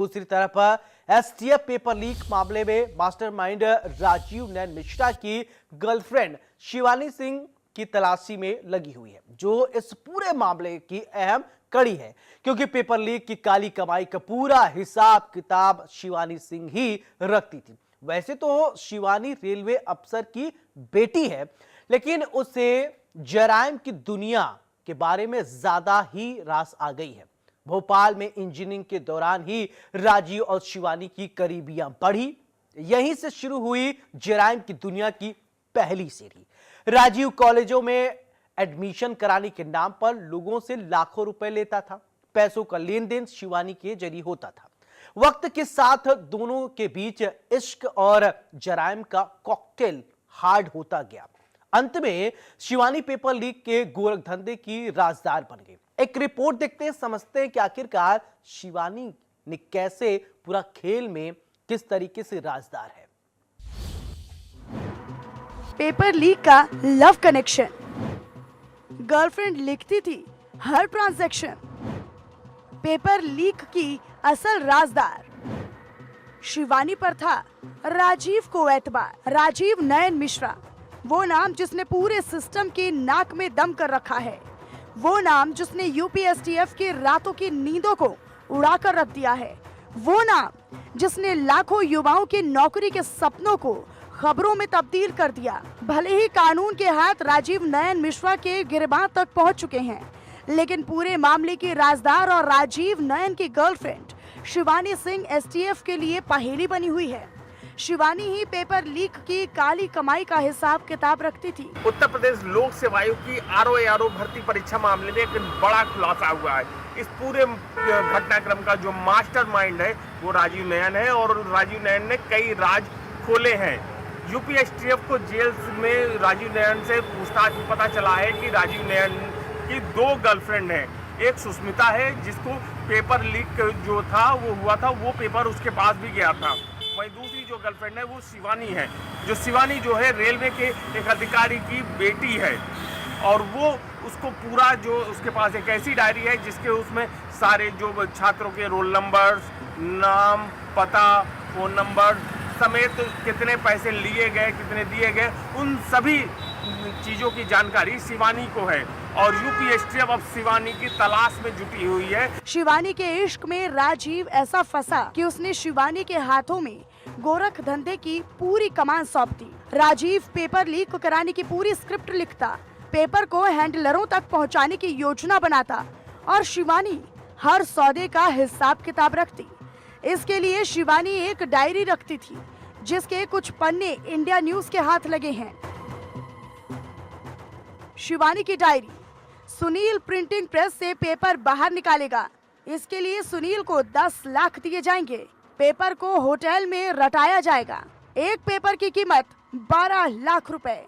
दूसरी तरफ STF paper leak मामले में मास्टरमाइंड राजीव नयन मिश्रा की गर्लफ्रेंड शिवानी सिंह की तलाशी में लगी हुई है, जो इस पूरे मामले की अहम कड़ी है, क्योंकि पेपर लीक की काली कमाई का पूरा हिसाब किताब शिवानी सिंह ही रखती थी। वैसे तो शिवानी रेलवे अफसर की बेटी है, लेकिन उसे जराइम की दुनिया के बारे में ज्यादा ही रास आ गई है। भोपाल में इंजीनियरिंग के दौरान ही राजीव और शिवानी की करीबियां बढ़ी। यहीं से शुरू हुई जराइम की दुनिया की पहली सीढ़ी। राजीव कॉलेजों में एडमिशन कराने के नाम पर लोगों से लाखों रुपए लेता था। पैसों का लेन देन शिवानी के जरिए होता था। वक्त के साथ दोनों के बीच इश्क और जराइम का कॉकटेल हार्ड होता गया। अंत में शिवानी पेपर लीक के गोरख धंधे की राजदार बन गई। एक रिपोर्ट देखते हैं, समझते हैं कि आखिरकार शिवानी ने कैसे पूरा खेल में किस तरीके से राजदार है। पेपर लीक का लव कनेक्शन। गर्लफ्रेंड लिखती थी हर ट्रांजैक्शन। पेपर लीक की असल राजदार शिवानी पर था राजीव को एतबार। राजीव नयन मिश्रा, वो नाम जिसने पूरे सिस्टम के नाक में दम कर रखा है। वो नाम जिसने यूपीएसटीएफ की रातों की नींदों को उड़ाकर रख दिया है। वो नाम जिसने लाखों युवाओं के नौकरी के सपनों को खबरों में तब्दील कर दिया। भले ही कानून के हाथ राजीव नयन मिश्रा के गिरबान तक पहुंच चुके हैं, लेकिन पूरे मामले की राजदार और राजीव नयन की गर्लफ्रेंड शिवानी सिंह एसटीएफ के लिए पहेली बनी हुई है। शिवानी ही पेपर लीक की काली कमाई का हिसाब किताब रखती थी। उत्तर प्रदेश लोक सेवा आयोग की आरओ भर्ती परीक्षा मामले में एक बड़ा खुलासा हुआ है। इस पूरे घटनाक्रम का जो मास्टरमाइंड है वो राजीव नयन है, और राजीव नयन ने कई राज खोले हैं। यूपीएसटीएफ को जेल में राजीव नयन से पूछताछ में पता चला है कि राजीव नयन की 2 गर्लफ्रेंड हैं। एक सुष्मिता है, जिसको पेपर लीक जो था वो हुआ था, वो पेपर उसके पास भी गया था। वहीं दूसरी जो गर्लफ्रेंड है वो शिवानी है, जो शिवानी जो है रेलवे के एक अधिकारी की बेटी है, और वो उसको पूरा जो उसके पास एक ऐसी डायरी है जिसके उसमें सारे जो छात्रों के रोल नंबर्स, नाम, पता, फोन नंबर समेत कितने पैसे लिए गए, कितने दिए गए, उन सभी चीज़ों की जानकारी शिवानी को है, और यूपीएसटीएफ अब शिवानी की तलाश में जुटी हुई है। शिवानी के इश्क में राजीव ऐसा फंसा कि उसने शिवानी के हाथों में गोरख धंधे की पूरी कमान सौंप दी। राजीव पेपर लीक कराने की पूरी स्क्रिप्ट लिखता, पेपर को हैंडलरों तक पहुंचाने की योजना बनाता, और शिवानी हर सौदे का हिसाब किताब रखती। इसके लिए शिवानी एक डायरी रखती थी, जिसके कुछ पन्ने इंडिया न्यूज के हाथ लगे हैं। शिवानी की डायरी। सुनील प्रिंटिंग प्रेस से पेपर बाहर निकालेगा। इसके लिए सुनील को 10 लाख दिए जाएंगे। पेपर को होटल में रटाया जाएगा। एक पेपर की कीमत 12 लाख रुपए।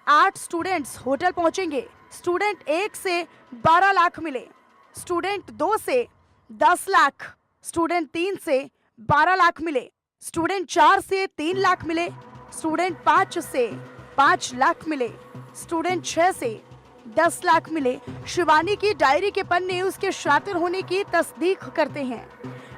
8 स्टूडेंट्स होटल पहुंचेंगे। स्टूडेंट 1 से 12 लाख मिले, स्टूडेंट 2 से 10 लाख, स्टूडेंट 3 से 12 लाख मिले, स्टूडेंट 4 से 3 लाख मिले, स्टूडेंट 5 से 5 लाख मिले, स्टूडेंट 6 से 10 लाख मिले। शिवानी की डायरी के पन्ने उसके शातिर होने की तस्दीक करते हैं।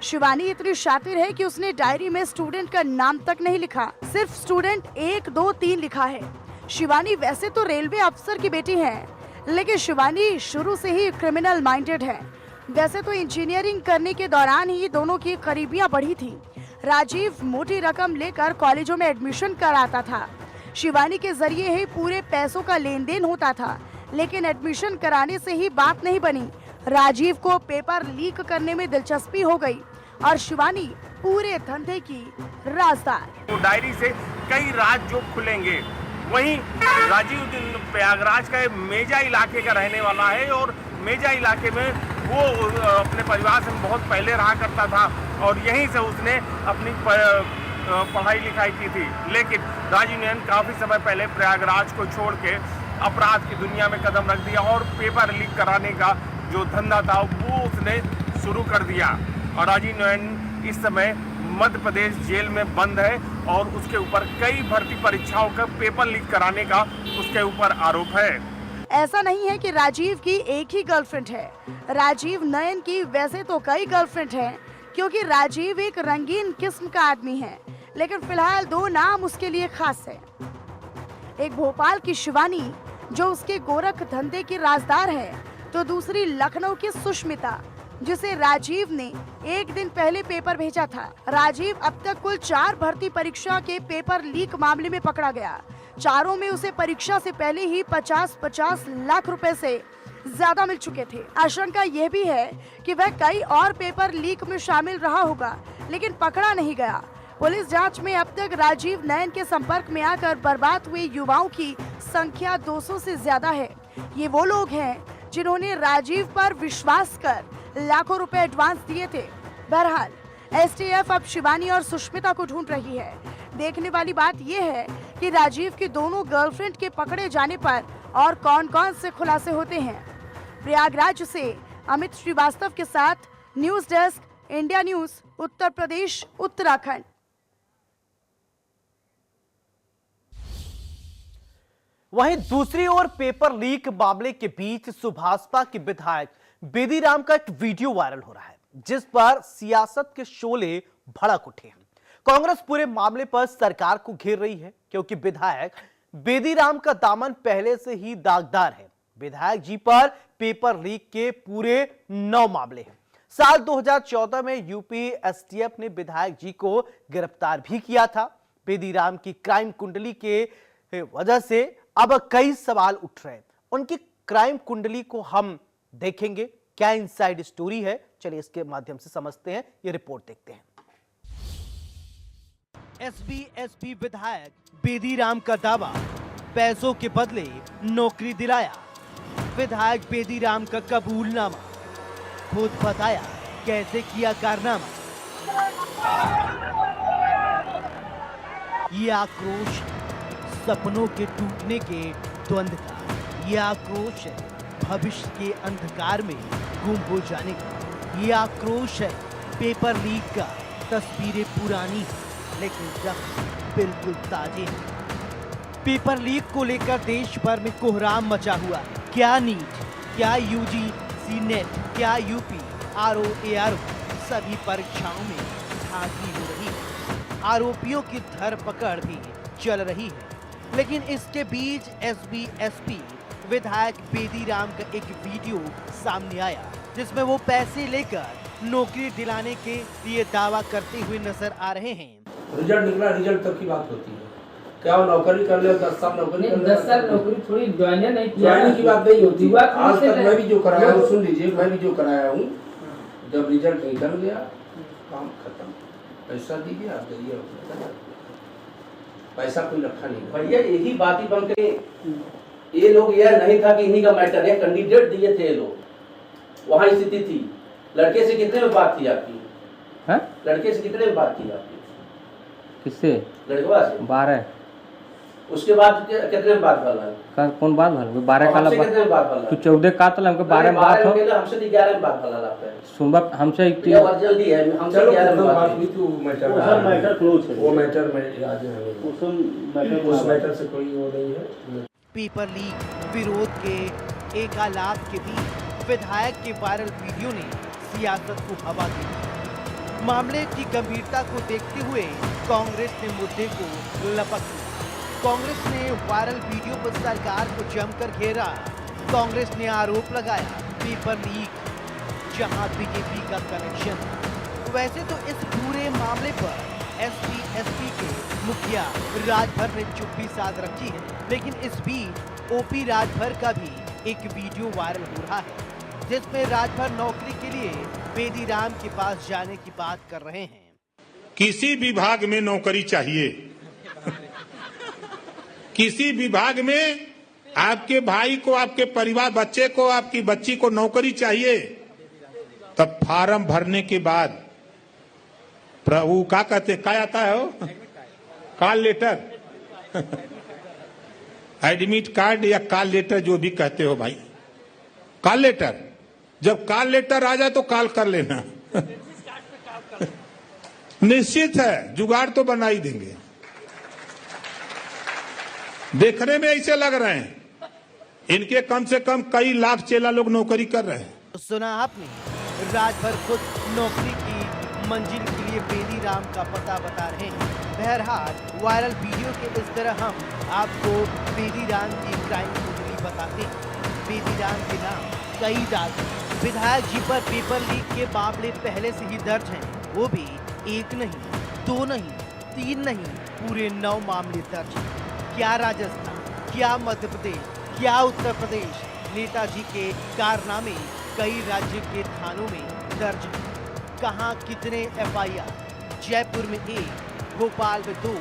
शिवानी इतनी शातिर है कि उसने डायरी में स्टूडेंट का नाम तक नहीं लिखा, सिर्फ स्टूडेंट 1, 2, 3 लिखा है। शिवानी वैसे तो रेलवे अफसर की बेटी है, लेकिन शिवानी शुरू से ही क्रिमिनल माइंडेड है। वैसे तो इंजीनियरिंग करने के दौरान ही दोनों की करीबियां बढ़ी थी। राजीव मोटी रकम लेकर कॉलेजों में एडमिशन कराता था। शिवानी के जरिए ही पूरे पैसों का लेन देन होता था, लेकिन एडमिशन कराने से ही बात नहीं बनी। राजीव को पेपर लीक करने में दिलचस्पी हो गई, और शिवानी पूरे धंधे की राजदार। तो डायरी से कई राज जो खुलेंगे। वहीं राजीव प्रयागराज का मेजा इलाके का रहने वाला है, और मेजा इलाके में वो अपने परिवार से बहुत पहले रहा करता था, और यहीं से उसने अपनी पढ़ाई लिखाई की थी। लेकिन राजीव नयन काफ़ी समय पहले प्रयागराज को छोड़ के अपराध की दुनिया में कदम रख दिया, और पेपर लीक कराने का जो धंधा था वो उसने शुरू कर दिया। और राजीव नयन इस समय मध्य प्रदेश जेल में बंद है, और उसके ऊपर कई भर्ती परीक्षाओं का पेपर लीक कराने का उसके ऊपर आरोप है। ऐसा नहीं है कि राजीव की एक ही गर्लफ्रेंड है। राजीव नयन की वैसे तो कई गर्लफ्रेंड हैं, क्योंकि राजीव एक रंगीन किस्म का आदमी है, लेकिन फिलहाल 2 नाम उसके लिए खास है। एक भोपाल की शिवानी जो उसके गोरख धंधे की राजदार है, तो दूसरी लखनऊ की सुष्मिता जिसे राजीव ने एक दिन पहले पेपर भेजा था। राजीव अब तक कुल 4 भर्ती परीक्षा के पेपर लीक मामले में पकड़ा गया। चारों में उसे परीक्षा से पहले ही 50-50 लाख रुपए से ज्यादा मिल चुके थे। आशंका यह भी है कि वह कई और पेपर लीक में शामिल रहा होगा, लेकिन पकड़ा नहीं गया। पुलिस जांच में अब तक राजीव नयन के संपर्क में आकर बर्बाद हुए युवाओं की संख्या 200 से ज्यादा है। ये वो लोग हैं जिन्होंने राजीव पर विश्वास कर लाखों रुपए एडवांस दिए थे। बहरहाल एसटीएफ अब शिवानी और सुष्मिता को ढूंढ रही है। देखने वाली बात यह है कि राजीव की दोनों गर्लफ्रेंड के पकड़े जाने पर और कौन-कौन से खुलासे होते हैं। प्रयागराज से अमित श्रीवास्तव के साथ news desk, India news, Uttar Pradesh, Uttarakhand. वहीं दूसरी ओर पेपर लीक मामले के बीच सुभाषपा के विधायक बेदीराम का एक वीडियो वायरल हो रहा है, जिस पर सियासत के शोले भड़क उठे हैं। कांग्रेस पूरे मामले पर सरकार को घेर रही है, क्योंकि विधायक बेदीराम का दामन पहले से ही दागदार है। विधायक जी पर पेपर लीक के पूरे 9 मामले हैं। साल 2014 में यूपी एसटीएफ ने विधायक जी को गिरफ्तार भी किया था। बेदीराम की क्राइम कुंडली के वजह से अब कई सवाल उठ रहे हैं। उनकी क्राइम कुंडली को हम देखेंगे, क्या इनसाइड स्टोरी है, चलिए इसके माध्यम से समझते हैं। ये रिपोर्ट देखते हैं। एसपी विधायक बेदीराम का दावा, पैसों के बदले नौकरी दिलाया। विधायक बेदीराम का कबूलनामा, खुद बताया कैसे किया कारनामा। ये आक्रोश सपनों के टूटने के द्वंद्व का, ये आक्रोश है भविष्य के अंधकार में गुम हो जाने का, ये आक्रोश है पेपर लीक का। तस्वीरें पुरानी हैं, लेकिन जख्म बिल्कुल ताजे हैं। पेपर लीक को लेकर देश भर में कोहराम मचा हुआ है। क्या नीट, क्या यूजीसी नेट, क्या यूपी आरओ सभी परीक्षाओं में धांधली हो रही है। आरोपियों की धरपकड़ भी चल रही है, लेकिन इसके बीच एसपी विधायक बेदीराम का एक वीडियो सामने आया, जिसमें वो पैसे लेकर नौकरी दिलाने के लिए दावा करते हुए नजर आ रहे हैं। रिजल्ट निकला, रिजल्ट तक की बात होती है। क्या वो नौकरी कर ले, 10 साल नौकरी कर ले, 10 साल नौकरी थोड़ी ज्वाइन की बात नहीं होती। आज तक मैं भी जो कराया हूँ, सुन लीजिए, मैं भी जो कराया हूँ, जब रिजल्ट निकल गया काम खत्म। पैसा दीजिए, आप दीजिए, पैसा कोई रखा नहीं। भैया यही बात ही बन के ये लोग, यह नहीं था कि इन्हीं का मैटर है, कैंडिडेट दिए थे ये लोग, वहाँ स्थिति थी। लड़के से कितने में बात थी आपकी? है? लड़के से कितने में बात थी आपकी? किससे? लड़कवा से 12। उसके बाद कितने में बात भला? कौन बात भला? 12 का कितने में बात भला? तू 14 का तो हमको 12 में बात हो। हमसे 11 में बात भला लगता है। सुबह हमसे जल्दी है, हमसे 11 में बात हुई। तो मैटर क्लोज है, वो मैटर में आज है, उस मैटर से कोई वो नहीं है। पेपर लीक विरोध के एकालाप के बीच विधायक के वायरल वीडियो ने सियासत को हवा दी। मामले की गंभीरता को देखते हुए कांग्रेस ने मुद्दे को लपक लिया। कांग्रेस ने वायरल वीडियो पर सरकार को जमकर घेरा। कांग्रेस ने आरोप लगाया पेपर लीक जहां बीजेपी का कनेक्शन है। वैसे तो इस पूरे मामले पर एसपी के मुखिया राजभर ने चुप्पी साध रखी है, लेकिन इस बीच ओपी राजभर का भी एक वीडियो वायरल हो रहा है, जिसमें राजभर नौकरी के लिए बेदीराम के पास जाने की बात कर रहे हैं। किसी विभाग में नौकरी चाहिए, किसी विभाग में आपके भाई को, आपके परिवार, बच्चे को, आपकी बच्ची को नौकरी चाहिए, तब फार्म भरने के बाद प्रभु क्या कहते, क्या आता है वो, कॉल लेटर, एडमिट कार्ड या कॉल लेटर, जो भी कहते हो भाई, कॉल लेटर। जब कॉल लेटर आ जाए तो कॉल कर लेना। निश्चित है जुगाड़ तो बना ही देंगे। देखने में ऐसे लग रहे हैं, इनके कम से कम कई लाख चेला लोग नौकरी कर रहे हैं। सुना आपने, राजभर खुद नौकरी की मंजिल के लिए बेदी राम का पता बता रहे हैं। बहरहाल वायरल वीडियो के इस तरह हम आपको बेदी राम की क्राइम कुंडली बताते हैं। बेदी राम के नाम कई दाग हैं। विधायक जी पर पेपर लीक के मामले पहले से ही दर्ज हैं, वो भी एक नहीं, दो नहीं, तीन नहीं, पूरे 9 मामले दर्ज हैं। क्या राजस्थान, क्या मध्य प्रदेश, क्या उत्तर प्रदेश, नेताजी के कारनामे कई राज्य के थानों में दर्ज हैं। कहां कितने एफआईआर? जयपुर में 1, भोपाल में 2,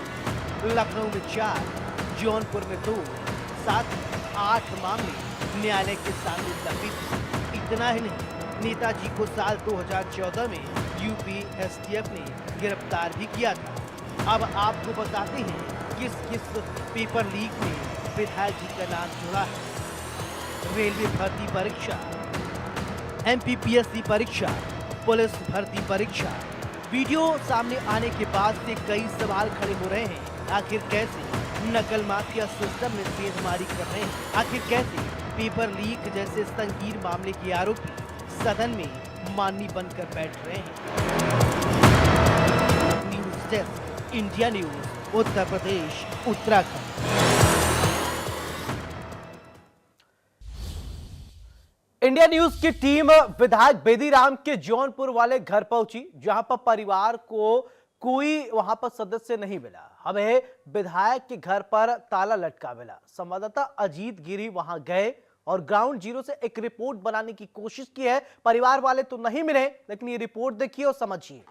लखनऊ में 4, जौनपुर में 2, साथ ही 8 मामले न्यायालय के सामने लंबित। इतना ही नहीं, नेताजी को साल 2014 में यूपी एसटीएफ ने गिरफ्तार भी किया था। अब आपको बताते हैं किस किस पेपर लीक में विधायक जी का नाम जुड़ा है। रेलवे भर्ती परीक्षा, एमपीपीएससी परीक्षा, पुलिस भर्ती परीक्षा। वीडियो सामने आने के बाद से कई सवाल खड़े हो रहे हैं। आखिर कैसे नकल माफिया सिस्टम में सेंधमारी कर रहे हैं? आखिर कैसे पेपर लीक जैसे संगीन मामले के आरोपी सदन में माननी बनकर बैठ रहे हैं? News desk, India news, Uttar Pradesh, Uttarakhand. India news की टीम विधायक बेदी राम के जौनपुर वाले घर पहुंची, जहां पर परिवार को कोई वहां पर सदस्य नहीं मिला। हमें विधायक के घर पर ताला लटका मिला। संवाददाता अजीत गिरी वहां गए और ग्राउंड जीरो से एक रिपोर्ट बनाने की कोशिश की है। परिवार वाले तो नहीं मिले, लेकिन ये रिपोर्ट देखिए और समझिए।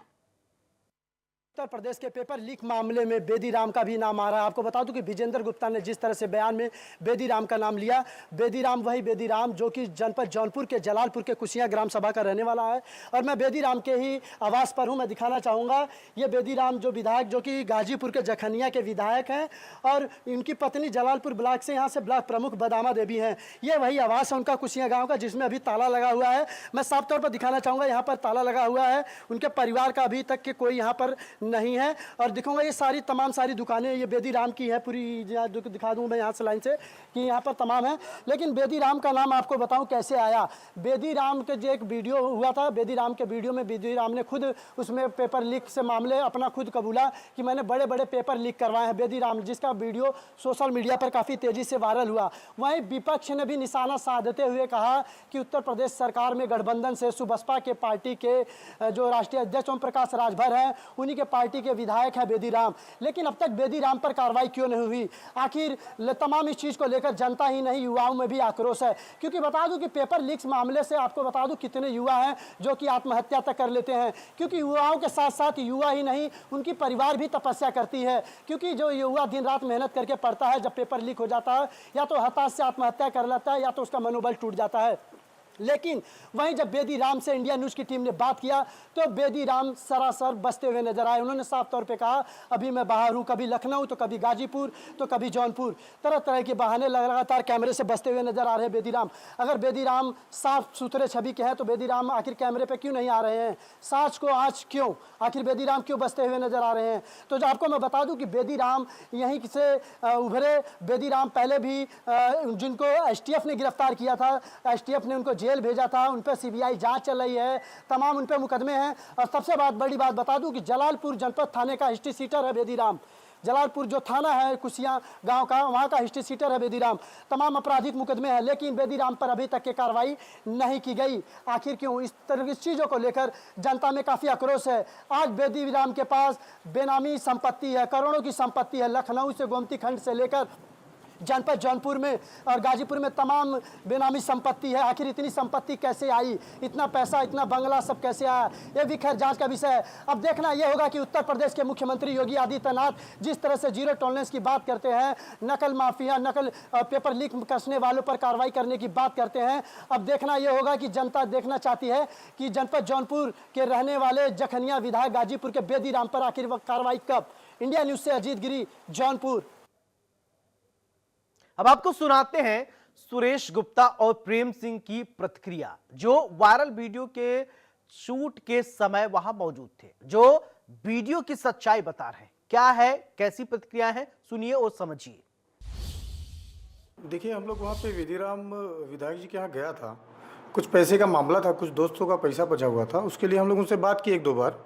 उत्तर प्रदेश के पेपर लीक मामले में बेदी राम का भी नाम आ रहा है। आपको बता दूं कि विजेंद्र गुप्ता ने जिस तरह से बयान में बेदी राम का नाम लिया, बेदी राम वही बेदी राम जो कि जनपद जौनपुर के जलालपुर के कुसिया ग्राम सभा का रहने वाला है। और मैं बेदी राम के ही आवास पर हूं। मैं दिखाना चाहूँगा, ये बेदी राम जो विधायक जो कि गाजीपुर के जखनिया के विधायक हैं और इनकी पत्नी जलालपुर ब्लॉक से, यहाँ से ब्लॉक प्रमुख बदामा देवी हैं। ये वही आवास है उनका कुसिया गाँव का, जिसमें अभी ताला लगा हुआ है। मैं साफ तौर पर दिखाना चाहूँगा, यहाँ पर ताला लगा हुआ है। उनके परिवार का अभी तक के कोई यहाँ पर नहीं है। और दिखाऊंगा ये तमाम सारी दुकानें ये बेदी राम की है पूरी। दिखा दूं मैं यहाँ से लाइन से कि यहाँ पर तमाम है। लेकिन बेदी राम का नाम आपको बताऊं कैसे आया। बेदी राम के जो एक वीडियो हुआ था, बेदी राम के वीडियो में बेदी राम ने खुद उसमें पेपर लीक से मामले अपना खुद कबूला कि मैंने बड़े बड़े पेपर लीक करवाए हैं। बेदी राम जिसका वीडियो सोशल मीडिया पर काफ़ी तेज़ी से वायरल हुआ। वहीं विपक्ष ने भी निशाना साधते हुए कहा कि उत्तर प्रदेश सरकार में गठबंधन से सुबसपा के पार्टी के जो राष्ट्रीय अध्यक्ष ओम प्रकाश राजभर हैं, उन्हीं के पार्टी के विधायक है बेदी राम। लेकिन अब तक बेदी राम पर कार्रवाई क्यों नहीं हुई? आखिर तमाम इस चीज़ को लेकर जनता ही नहीं, युवाओं में भी आक्रोश है। क्योंकि बता दूं कि पेपर लीक्स मामले से आपको बता दूं कितने युवा हैं जो कि आत्महत्या तक कर लेते हैं। क्योंकि युवाओं के साथ साथ युवा ही नहीं, उनकी परिवार भी तपस्या करती है। क्योंकि जो युवा दिन रात मेहनत करके पढ़ता है, जब पेपर लीक हो जाता है या तो हताश से आत्महत्या कर लेता है या तो उसका मनोबल टूट जाता है। लेकिन वहीं जब बेदी राम से इंडिया न्यूज़ की टीम ने बात किया तो बेदी राम सरासर बसते हुए नजर आए। उन्होंने साफ तौर पे कहा, अभी मैं बाहर हूँ, कभी लखनऊ तो कभी गाजीपुर तो कभी जौनपुर, तरह तरह के बहाने लगातार कैमरे से बसते हुए नजर आ रहे हैं बेदी राम। अगर बेदी राम साफ सुथरे छवि के हैं तो बेदी राम आखिर कैमरे पे क्यों नहीं आ रहे हैं? सांच को आज क्यों? आखिर बेदी राम क्यों बसते हुए नजर आ रहे हैं? तो जो आपको मैं बता दूं कि बेदी राम यहीं से उभरे। बेदी राम पहले भी जिनको एसटीएफ ने गिरफ्तार किया था, एसटीएफ ने उनको जेल भेजा था, उन पर सीबीआई जांच चल रही है, तमाम उन पर मुकदमे हैं। और सबसे बड़ी बात बता दूं कि जलालपुर जनपद थाने का हिस्ट्री सीटर है बेदी राम। जलालपुर जो थाना है कुसिया गांव का, वहां का हिस्ट्री सीटर है बेदी राम। तमाम आपराधिक मुकदमे हैं, लेकिन बेदी राम पर अभी तक की कार्रवाई नहीं की गई। आखिर क्यों? इस तरह की चीज़ों को लेकर जनता में काफ़ी आक्रोश है। आज बेदी राम के पास बेनामी संपत्ति है, करोड़ों की संपत्ति है। लखनऊ से गोमती खंड से लेकर जनपद जौनपुर में और गाजीपुर में तमाम बेनामी संपत्ति है। आखिर इतनी संपत्ति कैसे आई? इतना पैसा, इतना बंगला सब कैसे आया? ये भी खैर जांच का विषय है। अब देखना यह होगा कि उत्तर प्रदेश के मुख्यमंत्री योगी आदित्यनाथ जिस तरह से जीरो टॉलरेंस की बात करते हैं, नकल माफिया, नकल पेपर लीक कसने वालों पर कार्रवाई करने की बात करते हैं, अब देखना यह होगा कि जनता देखना चाहती है कि जनपद जौनपुर के रहने वाले जखनिया विधायक गाजीपुर के बेदी राम पर आखिर कार्रवाई कब। इंडिया न्यूज से अजीत गिरी, जौनपुर। अब आपको सुनाते हैं सुरेश गुप्ता और प्रेम सिंह की प्रतिक्रिया, जो वायरल वीडियो के शूट के समय वहां मौजूद थे, जो वीडियो की सच्चाई बता रहे हैं। क्या है, कैसी प्रतिक्रिया है, सुनिए और समझिए। देखिए, हम लोग वहाँ पे बेदीराम विधायक जी के यहाँ गया था। कुछ पैसे का मामला था, कुछ दोस्तों का पैसा बचा हुआ था, उसके लिए हम लोग उनसे बात की 1-2 बार।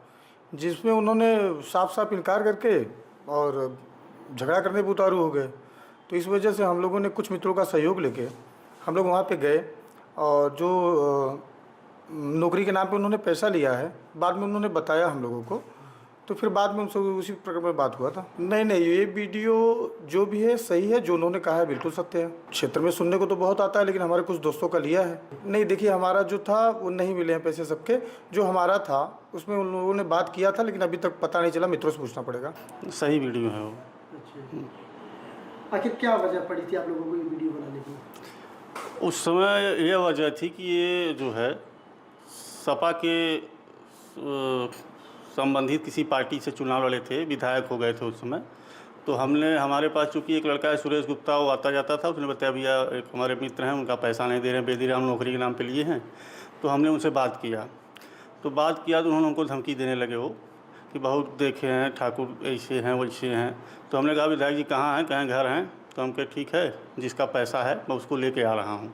जिसमें उन्होंने साफ साफ इनकार करके और झगड़ा करने पर उतारू हो गए। तो इस वजह से हम लोगों ने कुछ मित्रों का सहयोग लेके हम लोग वहाँ पे गए और जो नौकरी के नाम पे उन्होंने पैसा लिया है, बाद में उन्होंने बताया हम लोगों को, तो फिर बाद में उनसे उसी प्रकार में बात हुआ था। नहीं, ये वीडियो जो भी है सही है, जो उन्होंने कहा है बिल्कुल सत्य है। क्षेत्र में सुनने को तो बहुत आता है, लेकिन हमारे कुछ दोस्तों का लिया है। नहीं, देखिए, हमारा जो था वो नहीं मिले हैं पैसे सबके। जो हमारा था उसमें उन लोगों ने बात किया था, लेकिन अभी तक पता नहीं चला, मित्रों से पूछना पड़ेगा। सही वीडियो है वो। आखिर क्या वजह पड़ी थी आप लोगों को ये वीडियो बनाने की? उस समय यह वजह थी कि ये जो है सपा के संबंधित किसी पार्टी से चुनाव लड़े थे, विधायक हो गए थे उस समय। तो हमारे पास चूँकि एक लड़का है सुरेश गुप्ता, वो आता जाता था, उसने बताया भैया एक हमारे मित्र हैं, उनका पैसा नहीं दे रहे हैं, बेदीराम नौकरी के नाम पे लिए हैं। तो हमने उनसे बात किया तो उन्होंने हमको धमकी देने लगे वो कि बहुत देखे हैं ठाकुर, ऐसे हैं वैसे हैं। तो हमने कहा विधायक जी कहाँ हैं, कहीं घर हैं? तो हम कहे ठीक है, जिसका पैसा है मैं उसको लेके आ रहा हूँ।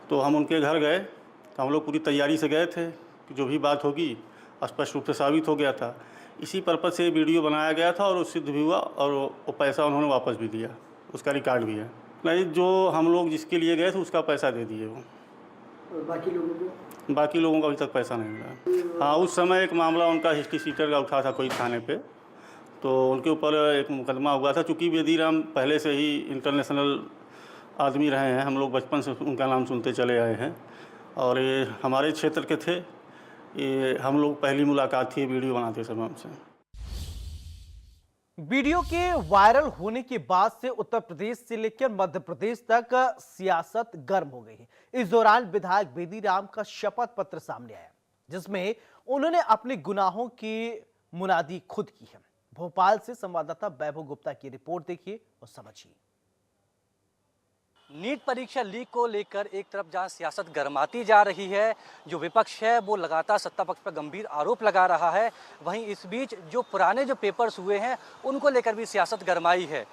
तो हम उनके घर गए, तो हम लोग पूरी तैयारी से गए थे कि जो भी बात होगी स्पष्ट रूप से साबित हो गया था। इसी पर्पज़ से वीडियो बनाया गया था और वो सिद्ध भी हुआ और वो पैसा उन्होंने वापस भी दिया, उसका रिकॉर्ड भी है। नहीं, जो हम लोग जिसके लिए गए थे उसका पैसा दे दिए वो। और बाकी लोगों का अभी तक पैसा नहीं मिला। हाँ, उस समय एक मामला उनका हिस्ट्री सीटर का उठा था कोई थाने पे, तो उनके ऊपर एक मुकदमा हुआ था। चूँकि बेदीराम पहले से ही इंटरनेशनल आदमी रहे हैं, हम लोग बचपन से उनका नाम सुनते चले आए हैं और ये हमारे क्षेत्र के थे। ये हम लोग पहली मुलाकात थी वीडियो बनाते समय उनसे। वीडियो के वायरल होने के बाद से उत्तर प्रदेश से लेकर मध्य प्रदेश तक सियासत गर्म हो गई है। इस दौरान विधायक बेदीराम का शपथ पत्र सामने आया, जिसमें उन्होंने अपने गुनाहों की मुनादी खुद की है। भोपाल से संवाददाता वैभव गुप्ता की रिपोर्ट देखिए और समझिए। नीट परीक्षा लीक को लेकर एक तरफ जहां सियासत गरमाती जा रही है, जो विपक्ष है वो लगातार सत्ता पक्ष पर गंभीर आरोप लगा रहा है, वहीं इस बीच जो पुराने जो पेपर्स हुए हैं उनको लेकर भी सियासत गरमाई है।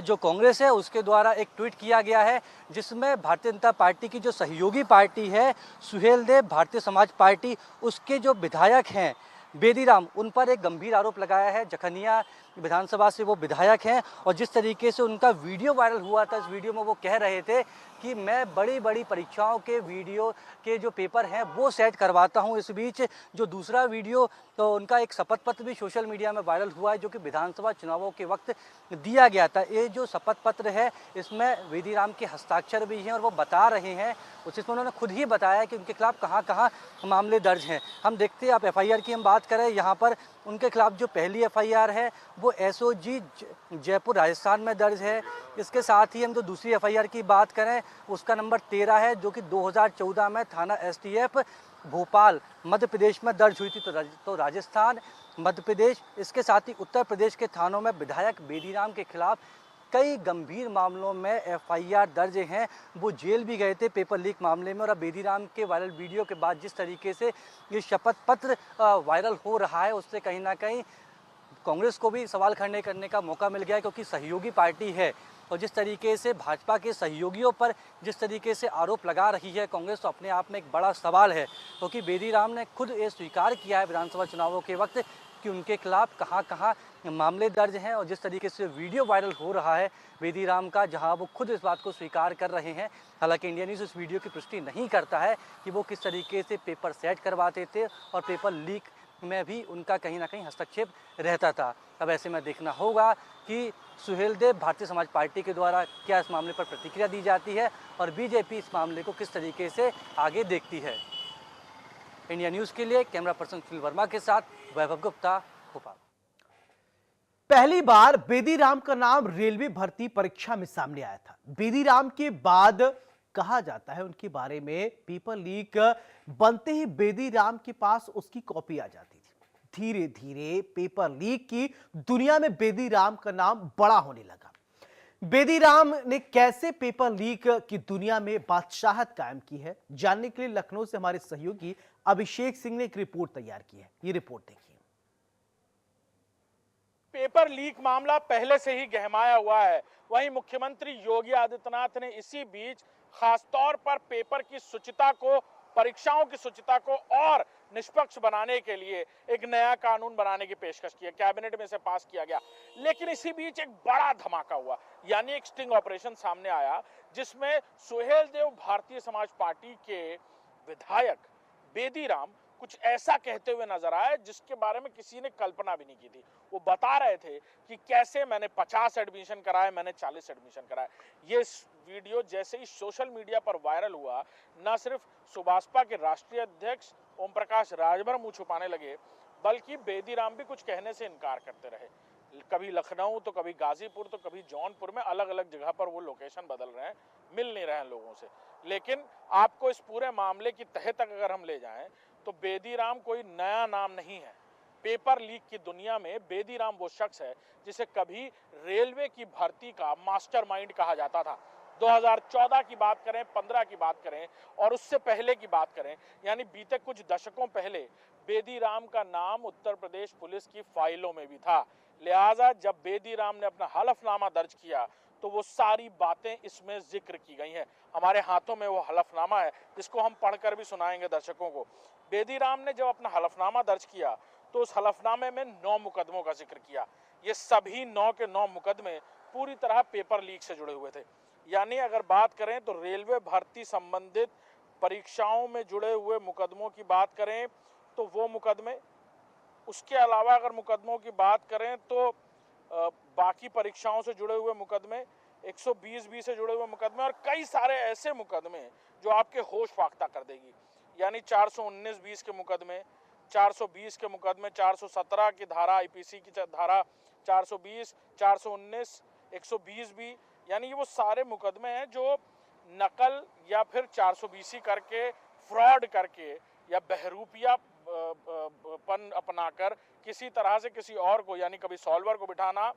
जो कांग्रेस है उसके द्वारा एक ट्वीट किया गया है, जिसमें भारतीय जनता पार्टी की जो सहयोगी पार्टी है सुहेलदेव भारतीय समाज पार्टी, उसके जो विधायक हैं बेदीराम, उन पर एक गंभीर आरोप लगाया है। जखनिया विधानसभा से वो विधायक हैं और जिस तरीके से उनका वीडियो वायरल हुआ था, इस वीडियो में वो कह रहे थे कि मैं बड़ी बड़ी परीक्षाओं के वीडियो के जो पेपर हैं वो सेट करवाता हूं। इस बीच जो दूसरा वीडियो तो उनका एक शपथ पत्र भी सोशल मीडिया में वायरल हुआ है, जो कि विधानसभा चुनावों के वक्त दिया गया था। ये जो शपथ पत्र है इसमें बेदीराम के हस्ताक्षर भी हैं और वो बता रहे हैं, उसमें उन्होंने खुद ही बताया कि उनके खिलाफ कहाँ कहाँ मामले दर्ज हैं। हम देखते हैं, आप FIR की हम बात करें, यहाँ पर उनके खिलाफ जो पहली FIR है वो SOG जयपुर राजस्थान में दर्ज है। इसके साथ ही हम जो दूसरी FIR की बात करें उसका नंबर 13 है, जो कि 2014 में थाना STF भोपाल मध्य प्रदेश में दर्ज हुई थी। तो राजस्थान, मध्य प्रदेश, इसके साथ ही उत्तर प्रदेश के थानों में विधायक बेदीराम के खिलाफ कई गंभीर मामलों में FIR दर्ज हैं। वो जेल भी गए थे पेपर लीक मामले में। और अब बेदीराम के वायरल वीडियो के बाद जिस तरीके से ये शपथ पत्र वायरल हो रहा है, उससे कहीं ना कहीं कांग्रेस को भी सवाल खड़े करने का मौका मिल गया है, क्योंकि सहयोगी पार्टी है। और जिस तरीके से भाजपा के सहयोगियों पर जिस तरीके से आरोप लगा रही है कांग्रेस, तो अपने आप में एक बड़ा सवाल है, क्योंकि बेदीराम ने खुद ये स्वीकार किया है विधानसभा चुनावों के वक्त कि उनके खिलाफ कहाँ कहाँ मामले दर्ज हैं। और जिस तरीके से वीडियो वायरल हो रहा है बेदीराम का, जहां वो खुद इस बात को स्वीकार कर रहे हैं। हालांकि इंडिया न्यूज़ इस वीडियो की पुष्टि नहीं करता है कि वो किस तरीके से पेपर सेट करवाते थे और पेपर लीक में भी उनका कहीं ना कहीं हस्तक्षेप रहता था। अब ऐसे में देखना होगा कि सुहेलदेव भारतीय समाज पार्टी के द्वारा क्या इस मामले पर प्रतिक्रिया दी जाती है और बीजेपी इस मामले को किस तरीके से आगे देखती है। इंडिया न्यूज़ के लिए कैमरा पर्सन सुनील वर्मा के साथ वैभव गुप्ता, भोपाल। पहली बार बेदीराम का नाम रेलवे भर्ती परीक्षा में सामने आया था। बेदीराम के बाद कहा जाता है उनके बारे में पेपर लीक बनते ही बेदीराम के पास उसकी कॉपी आ जाती थी। धीरे धीरे पेपर लीक की दुनिया में बेदीराम का नाम बड़ा होने लगा। बेदीराम ने कैसे पेपर लीक की दुनिया में बादशाहत कायम की है, जानने के लिए लखनऊ से हमारे सहयोगी अभिषेक सिंह ने एक रिपोर्ट तैयार की है। ये रिपोर्ट देखिए। पेपर लीक मामला पहले से ही गहमाया हुआ है। वहीं मुख्यमंत्री योगी आदित्यनाथ ने इसी बीच खासतौर पर पेपर की शुचिता को, परीक्षाओं की शुचिता को और निष्पक्ष बनाने के लिए एक नया कानून बनाने की पेशकश की है, कैबिनेट में से पास किया गया। लेकिन इसी बीच एक बड़ा धमाका हुआ, यानी एक स्टिंग ऑपरेशन सामने आया जिसमें सुहेल देव भारतीय समाज पार्टी के विधायक बेदी राम कुछ ऐसा कहते हुए नजर आए जिसके बारे में किसी ने कल्पना भी नहीं की थी। वो बता रहे थे कि कैसे मैंने 50 एडमिशन कराए, मैंने 40 एडमिशन कराए। ये वीडियो जैसे ही सोशल मीडिया पर वायरल हुआ, न सिर्फ सुभाषपा के राष्ट्रीय अध्यक्ष ओम प्रकाश राजभर मुंह छुपाने लगे, बल्कि बेदी राम भी कुछ कहने से इनकार करते रहे। कभी लखनऊ तो कभी गाजीपुर तो कभी जौनपुर में अलग अलग जगह पर वो लोकेशन बदल रहे हैं, मिल नहीं रहे हैं लोगों से। लेकिन आपको इस पूरे मामले की तह तक अगर हम ले जाएं तो बेदी राम कोई नया नाम नहीं है। पेपर लीक की दुनिया में बेदी राम वो शख्स है जिसे कभी रेलवे की भर्ती का मास्टरमाइंड कहा जाता था। 2014 की बात करें, 15 की बात करें और उससे पहले की बात करें, यानी बीते कुछ दशकों पहले बेदी राम का नाम उत्तर प्रदेश पुलिस की फाइलों में भी था। लिहाजा जब बेदी राम ने अपना हलफनामा दर्ज किया तो वो सारी बातें इसमें जिक्र की गई हैं। हमारे हाथों में वो हलफनामा है जिसको हम पढ़कर भी सुनाएंगे दर्शकों को। बेदी राम ने जब अपना हलफनामा दर्ज किया तो उस हलफनामे में 9 मुकदमों का जिक्र किया। ये सभी 9 के 9 मुकदमे पूरी तरह पेपर लीक से जुड़े हुए थे। यानी अगर बात करें तो रेलवे भर्ती संबंधित परीक्षाओं में जुड़े हुए मुकदमों की बात करें तो वो मुकदमे, उसके अलावा अगर मुकदमों की बात करें तो बाकी परीक्षाओं से जुड़े हुए मुकदमे, 120B से जुड़े हुए मुकदमे और कई सारे ऐसे मुकदमे जो आपके होश फाख्ता कर देगी। यानी 419-20 के मुकदमे, 420 के मुकदमे, 417 की धारा, IPC की धारा 420, 419, 120B, यानी ये वो सारे मुकदमे हैं जो नकल या फिर 420 करके, फ्रॉड करके या बहरूपिया पन अपनाकर किसी तरह से किसी और को, यानी कभी सॉल्वर को बिठाना,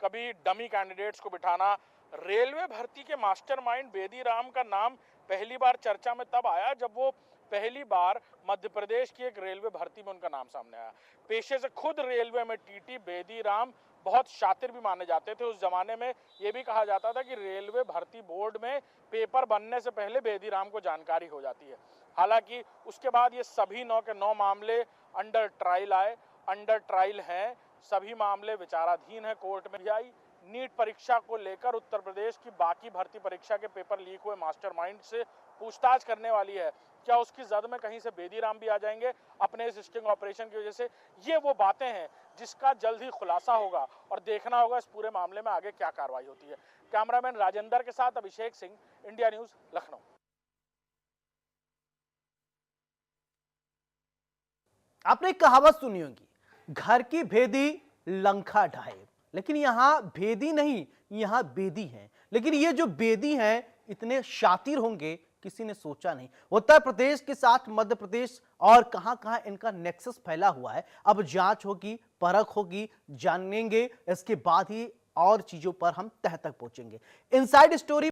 कभी डमी कैंडिडेट्स को बिठाना। रेलवे भर्ती के मास्टरमाइंड बेदी राम का नाम पहली बार चर्चा में तब आया जब वो पहली बार मध्य प्रदेश की एक रेलवे भर्ती में उनका नाम सामने आया। पेशे से खुद रेलवे में टीटी बेदी राम बहुत शातिर भी माने जाते थे। उस जमाने में ये भी कहा जाता था कि रेलवे भर्ती बोर्ड में पेपर बनने से पहले बेदी राम को जानकारी हो जाती है। हालांकि उसके बाद ये सभी 9 के 9 मामले अंडर ट्रायल आए, अंडर ट्रायल हैं, सभी मामले विचाराधीन है, कोर्ट में भी आई। नीट परीक्षा को लेकर उत्तर प्रदेश की बाकी भर्ती परीक्षा के पेपर लीक हुए मास्टरमाइंड से पूछताछ करने वाली है। क्या उसकी जद में कहीं से बेदी राम भी आ जाएंगे अपने इस स्टिंग ऑपरेशन की वजह से? ये वो बातें हैं जिसका जल्द ही खुलासा होगा और देखना होगा इस पूरे मामले में आगे क्या कार्रवाई होती है। कैमरामैन राजेंद्र के साथ अभिषेक सिंह, इंडिया न्यूज, लखनऊ। आपने एक कहावत सुनी होगी, घर की भेदी लंका ढाए, लेकिन यहां भेदी नहीं, यहां बेदी हैं। लेकिन ये जो बेदी हैं इतने शातिर होंगे किसी ने सोचा नहीं। उत्तर प्रदेश के साथ मध्य प्रदेश और कहां-कहां इनका नेक्सस फैला हुआ है। अब जांच होगी, परख होगी, जानेंगे, इसके बाद ही और चीजों पर हम तह तक पहुंचेंगे। Inside story